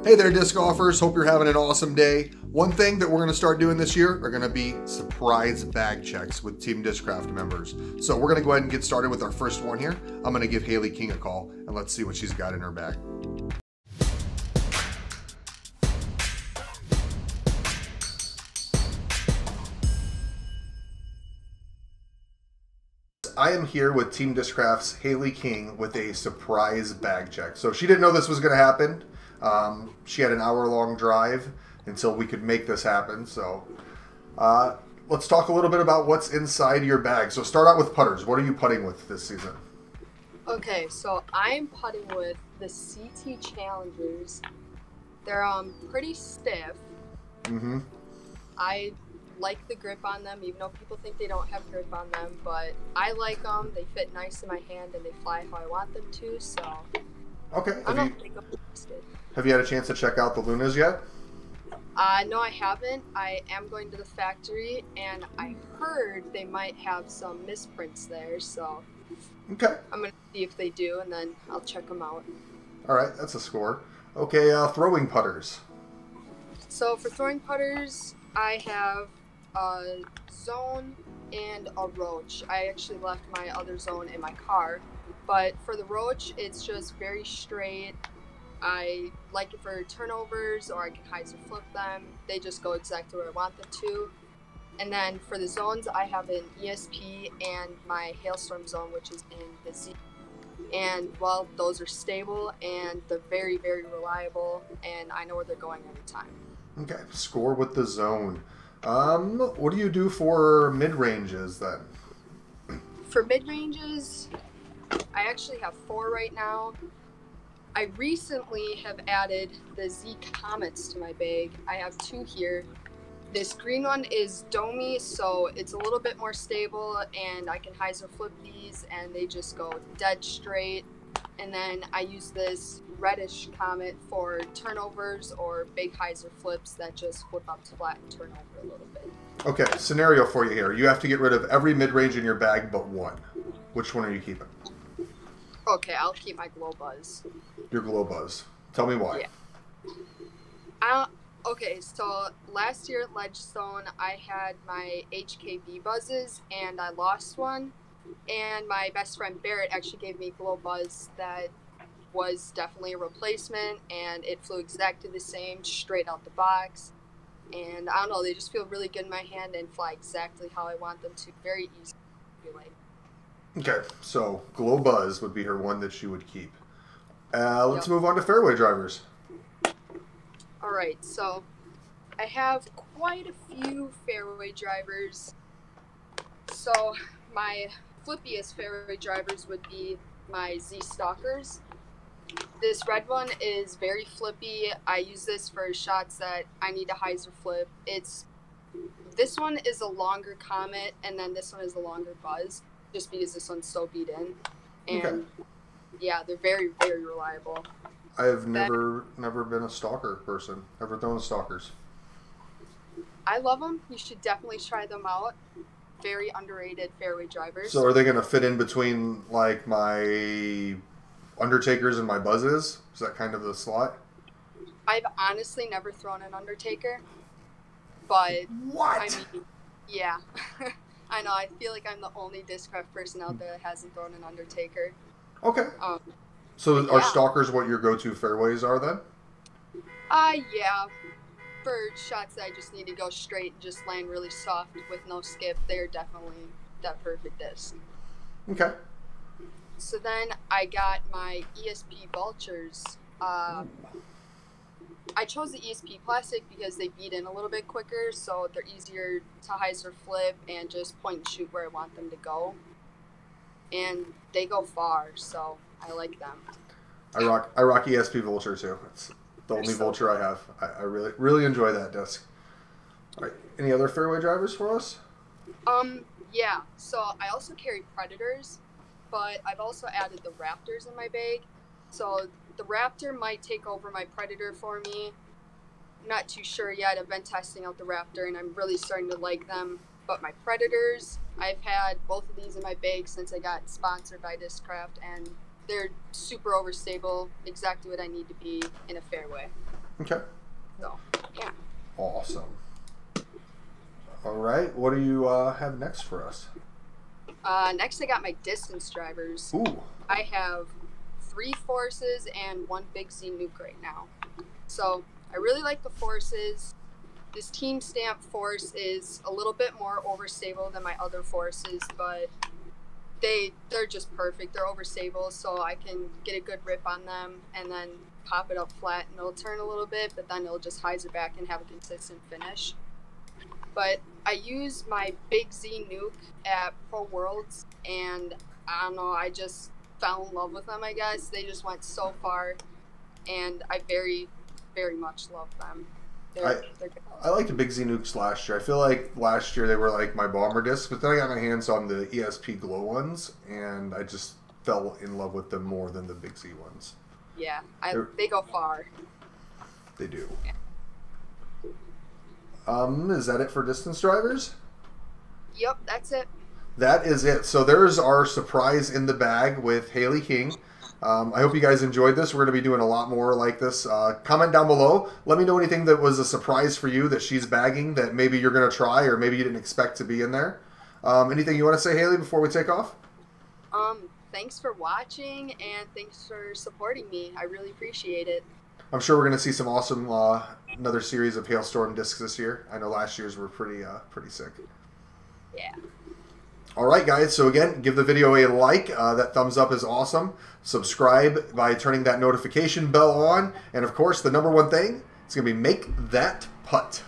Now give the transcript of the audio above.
Hey there, disc golfers. Hope you're having an awesome day. One thing that we're going to start doing this year are going to be surprise bag checks with Team Discraft members. So we're going to go ahead and get started with our first one here. I'm going to give Hailey King a call and let's see what she's got in her bag. I am here with Team Discraft's Hailey King with a surprise bag check. So she didn't know this was going to happen. She had an hour-long drive until we could make this happen. So let's talk a little bit about what's inside your bag. So start out with putters. What are you putting with this season? Okay, so I'm putting with the CT Challengers. They're pretty stiff. Mm-hmm. I like the grip on them, even though people think they don't have grip on them, but I like them. They fit nice in my hand and they fly how I want them to, so Okay. I don't think I'm interested. Have you had a chance to check out the Lunas yet? No, I haven't. I am going to the factory, and I heard they might have some misprints there, so Okay. I'm going to see if they do, and then I'll check them out. All right, that's a score. Okay, throwing putters. So for throwing putters, I have a Zone and a Roach. I actually left my other Zone in my car, but for the Roach, it's just very straight. I like it for turnovers, or I can hyzer flip them. They just go exactly where I want them to. And then for the zones, I have an ESP and my Hailstorm Zone, which is in the Z. And, well, those are stable, and they're very, very reliable, and I know where they're going every time. Okay, score with the Zone. What do you do for mid-ranges then? For mid-ranges, I actually have 4 right now. I recently have added the Z Comets to my bag. I have 2 here. This green one is domey, so it's a little bit more stable, and I can hyzer flip these, and they just go dead straight. And then I use this reddish Comet for turnovers or big hyzer flips that just flip up to flat and turn over a little bit. Okay, scenario for you here. You have to get rid of every mid-range in your bag but one. Which one are you keeping? Okay, I'll keep my Glow Buzz. Your Glow Buzz. Tell me why. Yeah. Okay, so last year at Ledgestone, I had my HKB buzzes, and I lost one. And my best friend Barrett actually gave me Glow Buzz that was definitely a replacement, and it flew exactly the same, straight out the box. And I don't know, they just feel really good in my hand and fly exactly how I want them to. Very easy to manipulate. Okay, so Glow Buzz would be her one that she would keep. Let's move on to fairway drivers. Alright, so I have quite a few fairway drivers. So my flippiest fairway drivers would be my Z Stalkers. This red one is very flippy. I use this for shots that I need to hyzer flip. This one is a longer Comet, and then this one is a longer Buzz, just because this one's so beat in. And yeah, they're very, very reliable. I've never been a stalker person. Never thrown stalkers. I love them. You should definitely try them out. Very underrated fairway drivers. So are they going to fit in between like my Undertakers and my Buzzes? Is that kind of the slot? I've honestly never thrown an Undertaker, but what? I mean, yeah. I know. I feel like I'm the only Discraft person out there that hasn't thrown an Undertaker. Okay. So are stalkers what your go-to fairways are then? Yeah. For shots that I just need to go straight and just land really soft with no skip, they're definitely that perfect disc. Okay. So then I got my ESP Vultures. I chose the ESP Plastic because they beat in a little bit quicker, so they're easier to hyzer flip and just point and shoot where I want them to go. And they go far, so I like them. I rock ESP Vulture too. It's the only Vulture I have. I really enjoy that disc. All right. Any other fairway drivers for us? Yeah. So I also carry Predators, but I've also added the Raptors in my bag. So the Raptor might take over my Predator for me. I'm not too sure yet. I've been testing out the Raptor, and I'm really starting to like them. But my Predators, I've had both of these in my bag since I got sponsored by Discraft, and they're super overstable, exactly what I need to be in a fairway. Okay. So, yeah. Awesome. All right. What do you have next for us? Next, I got my distance drivers. Ooh. I have 3 forces and 1 Big Z Nuke right now. So I really like the forces. This team stamp force is a little bit more overstable than my other forces, but they're just perfect. They're overstable, so I can get a good rip on them and then pop it up flat, and it'll turn a little bit, but then it'll just hyzer it back and have a consistent finish. But I use my Big Z Nuke at Pro Worlds, and I don't know, I just fell in love with them, I guess. They just went so far, and I very, very much love them. They're good. I liked the Big Z Nukes last year. I feel like last year they were like my bomber discs, but then I got my hands on the ESP Glow ones, and I just fell in love with them more than the Big Z ones. Yeah, they go far. They do. Yeah. Is that it for distance drivers? Yep, that's it. That is it. So there's our surprise in the bag with Hailey King. I hope you guys enjoyed this. We're going to be doing a lot more like this. Comment down below. Let me know anything that was a surprise for you that she's bagging that maybe you're going to try or maybe you didn't expect to be in there. Anything you want to say, Hailey, before we take off? Thanks for watching, and thanks for supporting me. I really appreciate it. I'm sure we're going to see some awesome another series of Hailstorm discs this year. I know last year's were pretty sick. Yeah. All right, guys. So again, give the video a like. That thumbs up is awesome. Subscribe by turning that notification bell on. And of course, the #1 thing is going to be make that putt.